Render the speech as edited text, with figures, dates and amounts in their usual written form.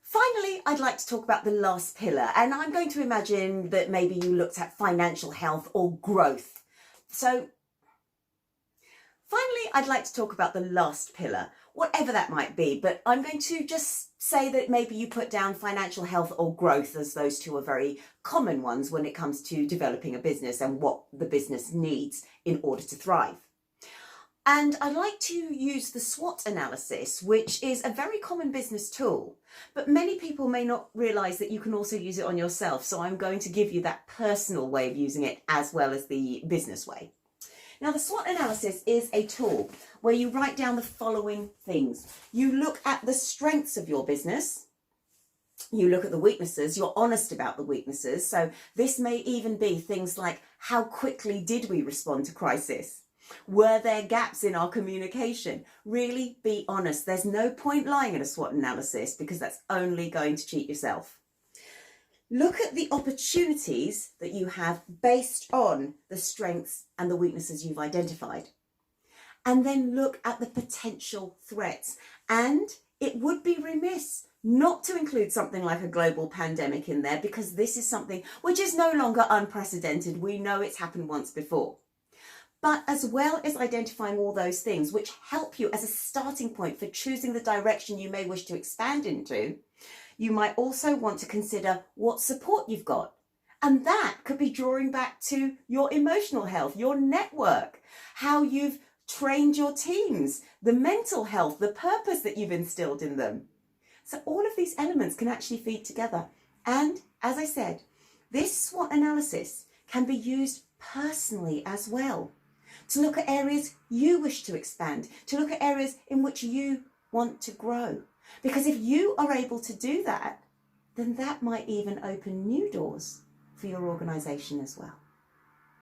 Finally, I'd like to talk about the last pillar, and I'm going to imagine that maybe you looked at financial health or growth. So finally, I'd like to talk about the last pillar, whatever that might be, but I'm going to just say that maybe you put down financial health or growth, as those two are very common ones when it comes to developing a business and what the business needs in order to thrive. And I like to use the SWOT analysis, which is a very common business tool, but many people may not realise that you can also use it on yourself. So I'm going to give you that personal way of using it as well as the business way. Now, the SWOT analysis is a tool where you write down the following things. You look at the strengths of your business. You look at the weaknesses. You're honest about the weaknesses. So this may even be things like, how quickly did we respond to crisis? Were there gaps in our communication? Really be honest. There's no point lying in a SWOT analysis because that's only going to cheat yourself. Look at the opportunities that you have based on the strengths and the weaknesses you've identified. And then look at the potential threats. And it would be remiss not to include something like a global pandemic in there, because this is something which is no longer unprecedented. We know it's happened once before. But as well as identifying all those things which help you as a starting point for choosing the direction you may wish to expand into, you might also want to consider what support you've got. And that could be drawing back to your emotional health, your network, how you've trained your teams, the mental health, the purpose that you've instilled in them. So all of these elements can actually feed together. And as I said, this SWOT analysis can be used personally as well, to look at areas you wish to expand, to look at areas in which you want to grow. Because if you are able to do that, then that might even open new doors for your organisation as well.